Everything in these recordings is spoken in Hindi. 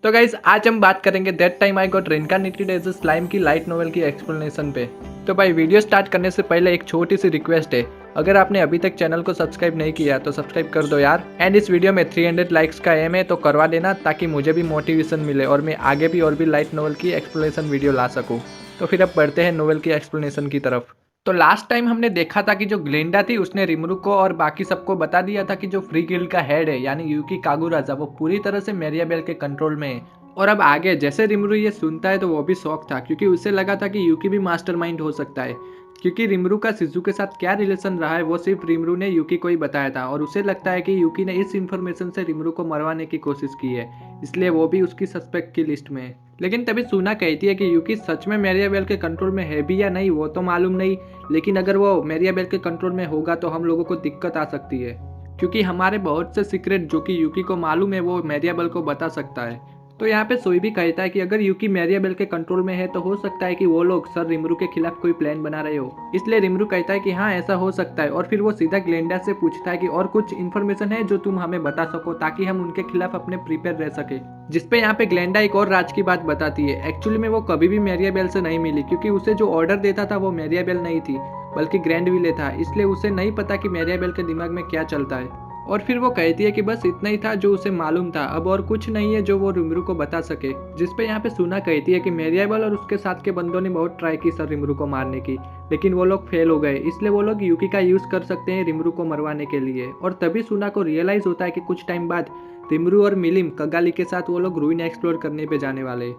तो गाइस आज हम बात करेंगे That Time I Got Reincarnated as a Slime की लाइट नोवेल की एक्सप्लेनेशन पे। तो भाई वीडियो स्टार्ट करने से पहले एक छोटी सी रिक्वेस्ट है, अगर आपने अभी तक चैनल को सब्सक्राइब नहीं किया तो सब्सक्राइब कर दो यार। एंड इस वीडियो में 300 लाइक्स का एम है तो करवा देना ताकि मुझे भी मोटिवेशन मिले और मैं आगे भी और भी लाइट नोवेल की एक्सप्लेनेशन वीडियो ला सकूँ। तो फिर अब बढ़ते हैं नोवेल की एक्सप्लेनेशन की तरफ। तो लास्ट टाइम हमने देखा था कि जो ग्लेंडा थी उसने रिमरू को और बाकी सबको बता दिया था कि जो फ्री गिल्ड का हेड है यानी यूकी कागुराजा वो पूरी तरह से मेरियाबेल के कंट्रोल में है। और अब आगे जैसे रिमरू ये सुनता है तो वो भी शौक था क्योंकि उसे लगा था कि यूकी भी मास्टरमाइंड हो सकता है। क्योंकि रिमरू का शिजू के साथ क्या रिलेशन रहा है वो सिर्फ रिमरू ने यूकी को ही बताया था और उसे लगता है कि यूकी ने इस इन्फॉर्मेशन से रिमरू को मरवाने की कोशिश की है, इसलिए वो भी उसकी सस्पेक्ट की लिस्ट में है। लेकिन तभी सुना कहती है कि यूकी सच में मेरियाबेल के कंट्रोल में है भी या नहीं वो तो मालूम नहीं, लेकिन अगर वो मेरियाबेल के कंट्रोल में होगा तो हम लोगों को दिक्कत आ सकती है क्योंकि हमारे बहुत से सीक्रेट जो कि यूकी को मालूम है वो मेरियाबेल को बता सकता है। तो यहाँ पे सोई भी कहता है कि अगर यूकी मेरियाबेल के कंट्रोल में है तो हो सकता है कि वो लोग सर रिमरू के खिलाफ कोई प्लान बना रहे हो। इसलिए रिमरू कहता है कि हाँ ऐसा हो सकता है और फिर वो सीधा ग्लेंडा से पूछता है कि और कुछ इन्फॉर्मेशन है जो तुम हमें बता सको ताकि हम उनके खिलाफ अपने प्रिपेयर रह सके। जिसपे यहाँ पे ग्लेंडा एक और राज की बात बताती है। एक्चुअली में वो कभी भी मेरियाबेल से नहीं मिली क्योंकि उसे जो ऑर्डर देता था वो मेरियाबेल नहीं थी बल्कि ग्रैंड विले था, इसलिए उसे नहीं पता कि मेरियाबेल के दिमाग में क्या चलता है। और फिर वो कहती है कि बस इतना ही था जो उसे मालूम था, अब और कुछ नहीं है जो वो रिमरू को बता सके। जिसपे यहाँ पे सुना कहती है कि मेरियाबेल और उसके साथ के बंदों ने बहुत ट्राई की सर रिमरू को मारने की, लेकिन वो लोग फेल हो गए, इसलिए वो लोग यूकी का यूज कर सकते हैं रिमरू को मरवाने के लिए। और तभी सुना को रियलाइज होता है कि कुछ टाइम बाद रिमरू और मिलिम कगाली के साथ वो लोग रूइन एक्सप्लोर करने पे जाने वाले।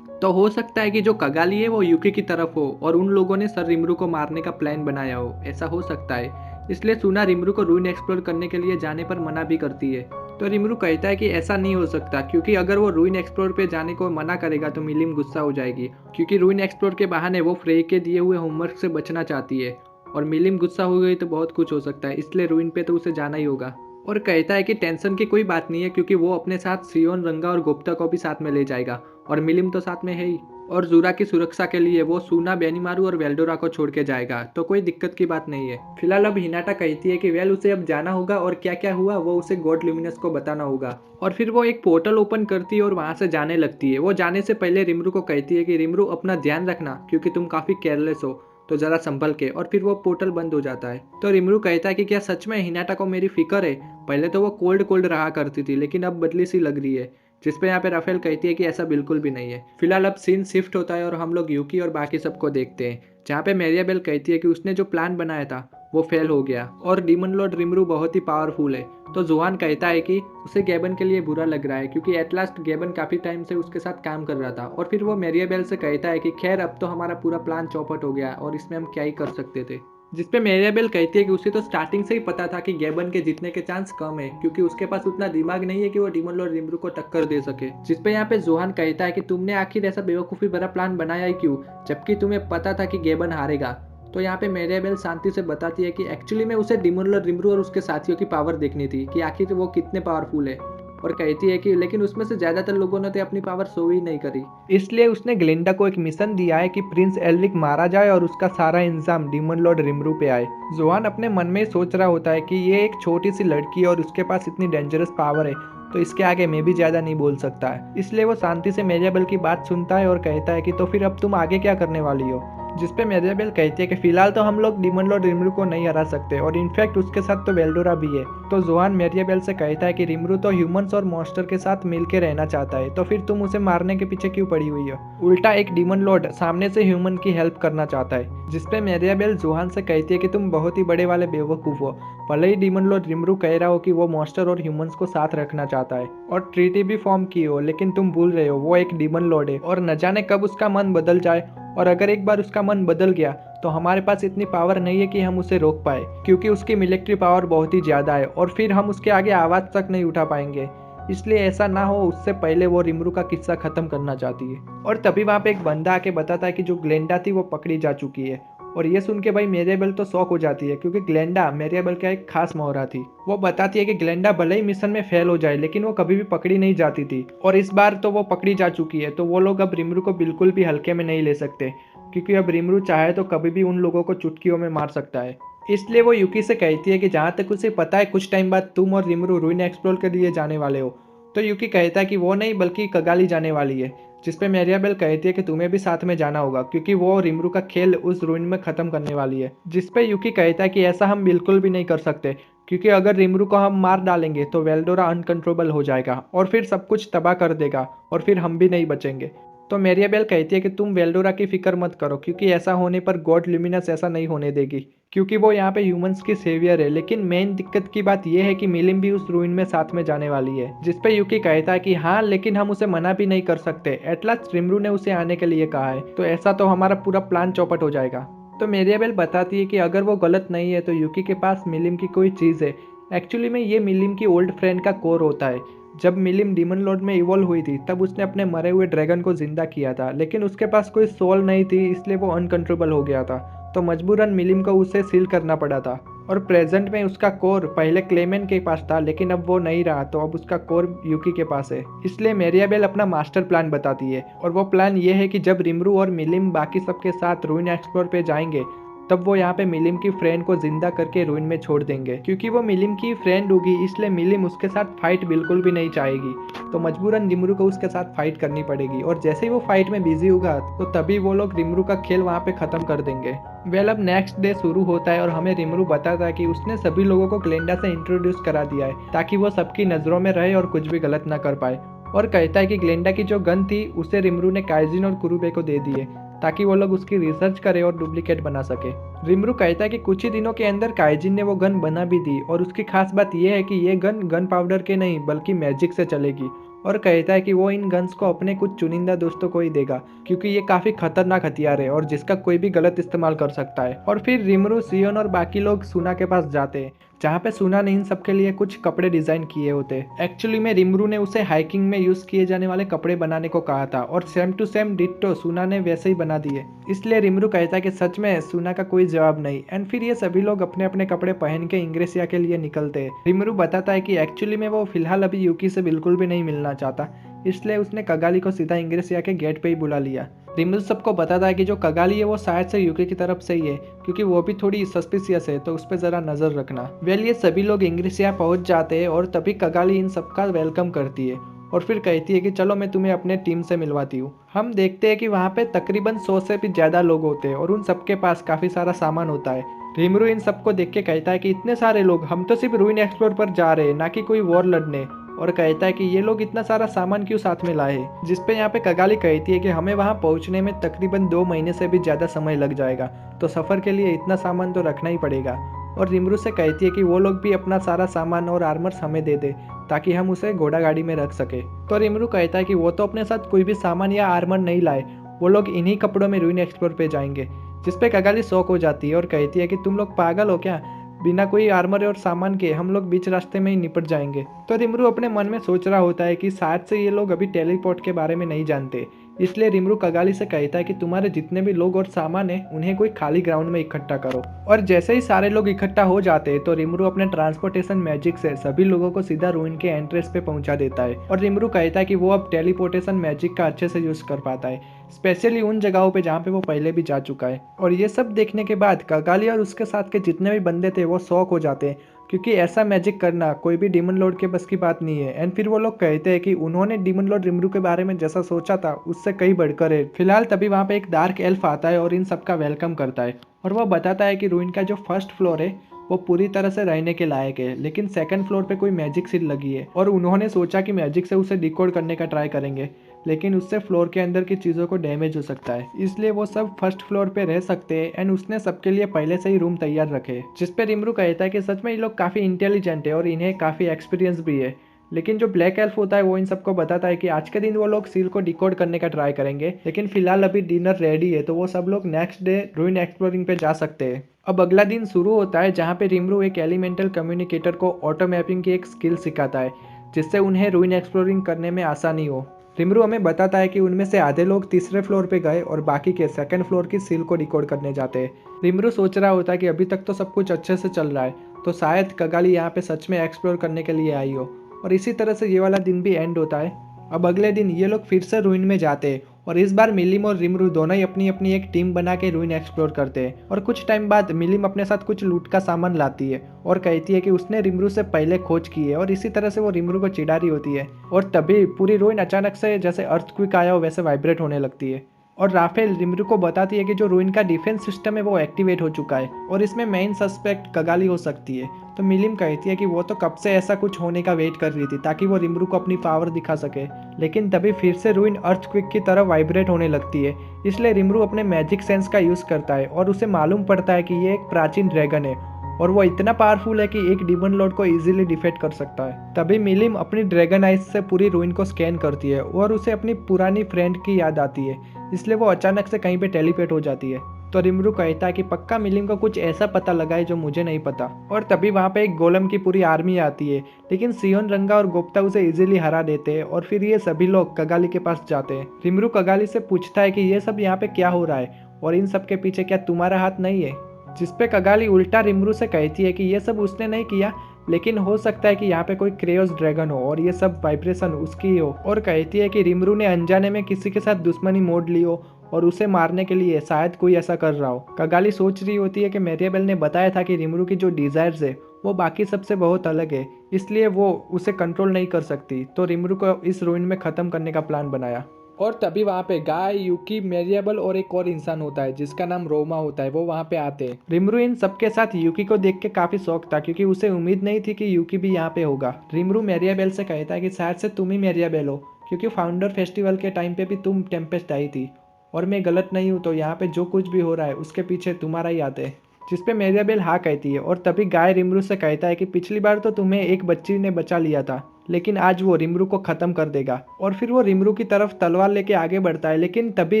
तो हो सकता है कि जो कगाली है वो यूकी की तरफ हो और उन लोगों ने सर रिमरू को मारने का प्लान बनाया हो, ऐसा हो सकता है। इसलिए सुना रिमरू को रूइन एक्सप्लोर करने के लिए जाने पर मना भी करती है। तो रिमरू कहता है कि ऐसा नहीं हो सकता क्योंकि अगर वो रूइन एक्सप्लोर पे जाने को मना करेगा तो मिलिम गुस्सा हो जाएगी क्योंकि रूइन एक्सप्लोर के बहाने वो फ्रेय के दिए हुए होमवर्क से बचना चाहती है और मिलिम गुस्सा हो गई तो बहुत कुछ हो सकता है, इसलिए रूइन पे तो उसे जाना ही होगा। और कहता है कि टेंशन की कोई बात नहीं है क्योंकि वो अपने साथ सियोन, रंगा और गुप्ता को भी साथ में ले जाएगा और मिलिम तो साथ में है ही। और जूरा की सुरक्षा के लिए वो सूना, बेनीमारू और वेल्डोरा को छोड़ के जाएगा, तो कोई दिक्कत की बात नहीं है। फिलहाल अब हिनाटा कहती है कि वेल उसे अब जाना होगा और क्या क्या हुआ वो उसे गॉड ल्यूमिनस को बताना होगा। और फिर वो एक पोर्टल ओपन करती है और वहां से जाने लगती है। वो जाने से पहले रिमरू को कहती है कि रिमरू अपना ध्यान रखना क्योंकि तुम काफी केयरलेस हो, तो जरा संभल के। और फिर वो पोर्टल बंद हो जाता है। तो रिमरू कहता है कि क्या सच में हिनाटा को मेरी फिक्र है? पहले तो वो कोल्ड कोल्ड रहा करती थी लेकिन अब बदली सी लग रही है। जिसपे यहाँ पे राफेल कहती है कि ऐसा बिल्कुल भी नहीं है। फिलहाल अब सीन शिफ्ट होता है और हम लोग यूकी और बाकी सबको देखते हैं जहाँ पे मेरियाबेल कहती है कि उसने जो प्लान बनाया था वो फेल हो गया और डीमन लॉर्ड रिमरू बहुत ही पावरफुल है। तो जोहान कहता है कि उसे गैबन के लिए बुरा लग रहा है क्योंकि एट लास्ट गैबन काफी टाइम से उसके साथ काम कर रहा था। और फिर वो मेरियाबेल से कहता है कि खैर अब तो हमारा पूरा प्लान चौपट हो गया और इसमें हम क्या ही कर सकते थे। जिसपे मेरियाबेल कहती है कि उसे तो स्टार्टिंग से ही पता था कि गैबन के जीतने के चांस कम है क्योंकि उसके पास उतना दिमाग नहीं है कि वो डीमन लॉर्ड रिमरू को टक्कर दे सके। जिसपे यहाँ पे जोहान कहता है कि तुमने आखिर ऐसा बेवकूफ़ी भरा प्लान बनाया ही क्यों जबकि तुम्हें पता था कि गैबन हारेगा। तो यहाँ पे मेरियाबेल शांति से बताती है कि एक्चुअली में उसे डीमन लॉर्ड रिमरू और उसके साथियों की पावर देखनी थी कि आखिर वो कितने पावरफुल है। और कहती है कि लेकिन उसमें से ज्यादातर लोगों ने तो अपनी पावर शो ही नहीं करी, इसलिए उसने ग्लिंडा को एक मिशन दिया है कि प्रिंस एल्रिक मारा जाए और उसका सारा इंतजाम डीमन लॉर्ड रिमरू पे आए। जोहान अपने मन में सोच रहा होता है कि ये एक छोटी सी लड़की है और उसके पास इतनी डेंजरस पावर है तो इसके आगे मैं भी ज्यादा नहीं बोल सकता है। इसलिए वो शांति से मेरियाबेल की बात सुनता है और कहता है कि तो फिर अब तुम आगे क्या करने वाली हो। जिसपे मेरियाबेल कहती है कि फिलहाल तो हम लोग डीमन लॉर्ड रिमरू को नहीं हरा सकते और इनफैक्ट उसके साथ तो वेल्डोरा भी है। तो जोहान मेरियाबेल से कहता है कि रिमरू तो ह्यूमंस और मॉन्स्टर के साथ मिलकर रहना चाहता है, तो फिर तुम उसे मारने के पीछे क्यों पड़ी हुई हो? उल्टा एक डीमन लॉर्ड सामने से ह्यूमन की हेल्प करना चाहता है। जिसपे मेरियाबेल जोहान से कहती है कि तुम बहुत ही बड़े वाले बेवकूफ हो। भले ही डीमन लॉर्ड रिमरू कह रहा हो कि वो मॉन्स्टर और ह्यूमंस को साथ रखना चाहता है और ट्रीटी भी फॉर्म की हो, लेकिन तुम भूल रहे हो वो एक डीमन लॉर्ड है और न जाने कब उसका मन बदल जाए। और अगर एक बार उसका मन बदल गया तो हमारे पास इतनी पावर नहीं है कि हम उसे रोक पाए क्योंकि उसकी मिलिट्री पावर बहुत ही ज्यादा है और फिर हम उसके आगे आवाज तक नहीं उठा पाएंगे। इसलिए ऐसा ना हो उससे पहले वो रिमरू का किस्सा खत्म करना चाहती है। और तभी वहां पे एक बंदा आके बताता है कि जो ग्लेंडा थी वो पकड़ी जा चुकी है। और ये सुन के भाई मेरियाबेल तो शॉक हो जाती है क्योंकि ग्लेंडा मेरियाबेल का एक खास मोहरा थी। वो बताती है कि ग्लेंडा भले ही मिशन में फेल हो जाए लेकिन वो कभी भी पकड़ी नहीं जाती थी और इस बार तो वो पकड़ी जा चुकी है। तो वो लोग अब रिमरू को बिल्कुल भी हल्के में नहीं ले सकते क्योंकि अब रिमरू चाहे तो कभी भी उन लोगों को चुटकियों में मार सकता है। इसलिए वो यूकी से कहती है कि जहाँ तक उसे पता है कुछ टाइम बाद तुम और रिमरू रूइन एक्सप्लोर के लिए जाने वाले हो, तो यूकी कहता है कि वो नहीं बल्कि कगाली जाने वाली है, जिस पे मेरियाबेल कहती है कि तुम्हें भी साथ में जाना होगा क्योंकि वो रिमरू का खेल उस रूइन में ख़त्म करने वाली है। जिस पे यूकी कहता है कि ऐसा हम बिल्कुल भी नहीं कर सकते क्योंकि अगर रिमरू को हम मार डालेंगे तो वेल्डोरा अनकंट्रोलेबल हो जाएगा और फिर सब कुछ तबाह कर देगा और फिर हम भी नहीं बचेंगे। तो मेरियाबेल कहती है कि तुम वेल्डोरा की फिक्र मत करो क्योंकि ऐसा होने पर गॉड ल्यूमिनस ऐसा नहीं होने देगी क्योंकि वो यहाँ पे ह्यूमंस की सेवियर है। लेकिन मेन दिक्कत की बात यह है कि मिलिम भी उस रूइन में साथ में जाने वाली है। जिस पे यूकी कहता है कि हाँ लेकिन हम उसे मना भी नहीं कर सकते, एटलास्ट रिमरू ने उसे आने के लिए कहा है, तो ऐसा तो हमारा पूरा प्लान चौपट हो जाएगा। तो मेरियाबेल बताती है कि अगर वो गलत नहीं है तो यूकी के पास मिलिम की कोई चीज़ है। एक्चुअली में ये मिलिम की ओल्ड फ्रेंड का कोर होता है। जब मिलिम डीमन लॉर्ड में इवॉल्व हुई थी तब उसने अपने मरे हुए ड्रैगन को जिंदा किया था, लेकिन उसके पास कोई सोल नहीं थी इसलिए वो अनकंट्रोलेबल हो गया था। तो मजबूरन मिलिम को उसे सील करना पड़ा था और प्रेजेंट में उसका कोर पहले क्लेमेन के पास था लेकिन अब वो नहीं रहा, तो अब उसका कोर यूकी के पास है। इसलिए मेरियाबेल अपना मास्टर प्लान बताती है और वो प्लान ये है कि जब रिमरू और मिलिम बाकी सबके साथ रूइन एक्सप्लोर पे जाएंगे तब वो यहाँ पे मिलिम की फ्रेंड को जिंदा करके रूइन में छोड़ देंगे। क्योंकि वो मिलिम की फ्रेंड होगी इसलिए मिलिम उसके साथ फाइट बिल्कुल भी नहीं चाहेगी, तो मजबूरन रिमरू को उसके साथ फाइट करनी पड़ेगी। और जैसे ही वो फाइट में बिजी होगा तो तभी वो लोग रिमरू का खेल वहाँ पे खत्म कर देंगे। वेल अब नेक्स्ट डे शुरू होता है और हमें रिमरू बताता है कि उसने सभी लोगों को ग्लेंडा से इंट्रोड्यूस करा दिया है ताकि वो सबकी नजरों में रहे और कुछ भी गलत ना कर पाए। और कहता है कि ग्लेंडा की जो गन थी उसे रिमरू ने काइजिन और कुरुबे को दे दी है ताकि वो लोग उसकी रिसर्च करें और डुप्लीकेट बना सके। रिमरू कहता है कि कुछ ही दिनों के अंदर काइजिन ने वो गन बना भी दी और उसकी खास बात यह है कि ये गन पाउडर के नहीं बल्कि मैजिक से चलेगी। और कहता है कि वो इन गन्स को अपने कुछ चुनिंदा दोस्तों को ही देगा क्योंकि ये काफी खतरनाक हथियार है और जिसका कोई भी गलत इस्तेमाल कर सकता है। और फिर रिमरू, सियोन और बाकी लोग सुना के पास जाते हैं जहाँ पे सुना ने इन सबके लिए कुछ कपड़े डिजाइन किए होते। एक्चुअली में रिमरू ने उसे हाइकिंग में यूज किए जाने वाले कपड़े बनाने को कहा था और सेम टू सेम डिट्टो सुना ने वैसे ही बना दिए। इसलिए रिमरू कहता है कि सच में सुना का कोई जवाब नहीं। एंड फिर ये सभी लोग अपने अपने कपड़े पहन के इंग्रेसिया के लिए निकलते हैं। रिमरू बताता है कि एक्चुअली में वो फिलहाल अभी यूकी से बिल्कुल भी नहीं मिलना चाहता, इसलिए उसने कगाली को सीधा इंग्रेसिया के गेट पे ही बुला लिया। रिमरू सबको बताता है कि जो कगाली है वो शायद से यूकी की तरफ से ही है क्योंकि वो भी थोड़ी सस्पिशियस है, तो उस पर जरा नजर रखना। वेल ये सभी लोग इंग्रेसिया पहुंच जाते हैं और तभी कगाली इन सबका वेलकम करती है और फिर कहती है कि चलो मैं तुम्हें अपने टीम से मिलवाती हूँ। हम देखते हैं कि वहाँ पे तकरीबन 100 से भी ज्यादा लोग होते हैं और उन सबके पास काफी सारा सामान होता है। रिमरू इन सबको देख के कहता है कि इतने सारे लोग, हम तो सिर्फ रूइन एक्सप्लोर पर जा रहे हैं ना कि कोई वॉर लड़ने। और कहता है कि ये लोग इतना सारा सामान क्यों साथ में लाए, जिस पे यहाँ पे कगाली कहती है कि हमें वहाँ पहुँचने में तकरीबन 2 महीने से भी ज़्यादा समय लग जाएगा, तो सफ़र के लिए इतना सामान तो रखना ही पड़ेगा। और रिमरू से कहती है कि वो लोग भी अपना सारा सामान और आर्मर्स हमें दे दे ताकि हम उसे घोड़ा गाड़ी में रख सके। तो रिमरू कहता है कि वो तो अपने साथ कोई भी सामान या आर्मर नहीं लाए, वो लोग इन्हीं कपड़ों में रूइन एक्सप्लोर पे जाएंगे। जिस पे कगाली शौक हो जाती है और कहती है कि तुम लोग पागल हो क्या, बिना कोई आर्मर और सामान के हम लोग बीच रास्ते में ही निपट जाएंगे। तो रिमरू अपने मन में सोच रहा होता है कि शायद से ये लोग अभी टेलीपोर्ट के बारे में नहीं जानते, इसलिए रिमरू कगाली से कहता है कि तुम्हारे जितने भी लोग और सामान है उन्हें कोई खाली ग्राउंड में इकट्ठा करो। और जैसे ही सारे लोग इकट्ठा हो जाते हैं तो रिमरू अपने ट्रांसपोर्टेशन मैजिक से सभी लोगों को सीधा रूइन के एंट्रेंस पे पहुंचा देता है। और रिमरू कहता है कि वो अब टेलीपोर्टेशन मैजिक का अच्छे से यूज कर पाता है, स्पेशली उन जगहों पे जहाँ पे वो पहले भी जा चुका है। और ये सब देखने के बाद कगाली और उसके साथ के जितने भी बंदे थे वो शॉक हो जाते हैं क्योंकि ऐसा मैजिक करना कोई भी डीमन लॉर्ड के बस की बात नहीं है। एंड फिर वो लोग कहते हैं कि उन्होंने डीमन लॉर्ड रिमरू के बारे में जैसा सोचा था उससे कई बढ़कर है। फिलहाल तभी वहाँ पे एक डार्क एल्फ आता है और इन सबका वेलकम करता है और वो बताता है कि रूइन का जो फर्स्ट फ्लोर है वो पूरी तरह से रहने के लायक है, लेकिन सेकंड फ्लोर पे कोई मैजिक सील लगी है और उन्होंने सोचा कि मैजिक से उसे डिकोड करने का ट्राई करेंगे, लेकिन उससे फ्लोर के अंदर की चीज़ों को डैमेज हो सकता है, इसलिए वो सब फर्स्ट फ्लोर पे रह सकते हैं। एंड उसने सबके लिए पहले से ही रूम तैयार रखे, जिस पे रिमरू कहता है कि सच में ये लोग काफ़ी इंटेलिजेंट है और इन्हें काफ़ी एक्सपीरियंस भी है। लेकिन जो ब्लैक एल्फ होता है वो इन सबको बताता है कि आज के दिन वो लोग सील को डिकोड करने का ट्राई करेंगे, लेकिन फिलहाल अभी डिनर रेडी है तो वो सब लोग नेक्स्ट डे रूइन एक्सप्लोरिंग पे जा सकते हैं। अब अगला दिन शुरू होता है जहाँ पे रिमरू एक एलिमेंटल कम्युनिकेटर को ऑटो मैपिंग की एक स्किल सिखाता है जिससे उन्हें रूइन एक्सप्लोरिंग करने में आसानी हो। रिमरू हमें बताता है कि उनमें से आधे लोग तीसरे फ्लोर पे गए और बाकी के सेकंड फ्लोर की सील को डिकोड करने जाते हैं। रिमरू सोच रहा होता है कि अभी तक तो सब कुछ अच्छे से चल रहा है, तो शायद कगाली यहाँ पे सच में एक्सप्लोर करने के लिए आई हो। और इसी तरह से ये वाला दिन भी एंड होता है। अब अगले दिन ये लोग फिर से रूइन में जाते हैं और इस बार मिलिम और रिमरू दोनों ही अपनी अपनी एक टीम बना के रूइन एक्सप्लोर करते हैं। और कुछ टाइम बाद मिलिम अपने साथ कुछ लूट का सामान लाती है और कहती है कि उसने रिमरू से पहले खोज की है, और इसी तरह से वो रिमरू को चिढ़ा रही होती है। और तभी पूरी रूइन अचानक से जैसे अर्थक्वेक आया हो वैसे वाइब्रेट होने लगती है। और राफेल रिमरू को बताती है कि जो रूइन का डिफेंस सिस्टम है वो एक्टिवेट हो चुका है और इसमें मेन सस्पेक्ट कगाली हो सकती है। तो मिलिम कहती है कि वो तो कब से ऐसा कुछ होने का वेट कर रही थी ताकि वो रिमरू को अपनी पावर दिखा सके। लेकिन तभी फिर से रूइन अर्थक्वेक की तरह वाइब्रेट होने लगती है, इसलिए रिमरू अपने मैजिक सेंस का यूज़ करता है और उसे मालूम पड़ता है कि ये एक प्राचीन ड्रैगन है और वो इतना पावरफुल है कि एक डिमन लॉर्ड को इजीली डिफेट कर सकता है। तभी मिलिम अपनी ड्रैगन आइज से पूरी रूइन को स्कैन करती है और उसे अपनी पुरानी फ्रेंड की याद आती है, इसलिए वो अचानक से कहीं पे टेलीपोर्ट हो जाती है। तो रिमरू कहता है कि पक्का मिलिम को कुछ ऐसा पता लगा है जो मुझे नहीं पता। और तभी वहाँ पे एक गोलम की पूरी आर्मी आती है, लेकिन सियोन रंगा और गोप्ता उसे इजीली हरा देते हैं और फिर ये सभी लोग कगाली के पास जाते हैं। रिमरू कगाली से पूछता है कि ये सब यहाँ पे क्या हो रहा है और इन सब के पीछे क्या तुम्हारा हाथ नहीं है, जिसपे कगाली उल्टा रिमरू से कहती है कि ये सब उसने नहीं किया, लेकिन हो सकता है कि यहाँ पे कोई क्रेयोस ड्रैगन हो और ये सब वाइब्रेशन उसकी ही हो। और कहती है कि रिमरू ने अनजाने में किसी के साथ दुश्मनी मोड़ ली हो और उसे मारने के लिए शायद कोई ऐसा कर रहा हो। कगाली सोच रही होती है कि मैरियाबेल ने बताया था कि रिमरू की जो डिजायर्स है वो बाकी सबसे बहुत अलग है, इसलिए वो उसे कंट्रोल नहीं कर सकती। तो रिमरू को इस रूइन में ख़त्म करने का प्लान बनाया। और तभी वहाँ पे गाय, यूकी, मैरियाबेल और एक और इंसान होता है जिसका नाम रोमा होता है, वो वहाँ पे आते हैं। रिमरू इन सबके साथ यूकी को देख के काफी शौक था क्योंकि उसे उम्मीद नहीं थी कि यूकी भी यहाँ पे होगा। रिमरू मैरियाबेल से कहता है कि शायद से तुम ही मैरियाबेल हो क्योंकि फाउंडर फेस्टिवल के टाइम पे भी तुम टेम्पेस्ट आई थी और मैं गलत नहीं हूँ, तो यहाँ पे जो कुछ भी हो रहा है उसके पीछे तुम्हारा ही हाथ है। जिसपे मैरियाबेल हाँ कहती है। और तभी गाय रिमरू से कहता है कि पिछली बार तो तुम्हें एक बच्ची ने बचा लिया था, लेकिन आज वो रिमरू को खत्म कर देगा। और फिर वो रिमरू की तरफ तलवार लेके आगे बढ़ता है, लेकिन तभी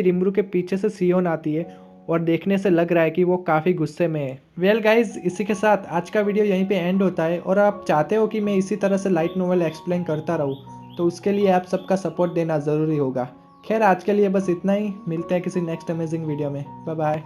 रिमरू के पीछे से सियोन आती है और देखने से लग रहा है कि वो काफ़ी गुस्से में है। वेल गाइज, इसी के साथ आज का वीडियो यहीं पे एंड होता है। और आप चाहते हो कि मैं इसी तरह से लाइट नोवेल एक्सप्लेन करता रहूँ, तो उसके लिए आप सबका सपोर्ट देना ज़रूरी होगा। खैर आज के लिए बस इतना ही, मिलते हैं किसी नेक्स्ट अमेजिंग वीडियो में। Bye bye.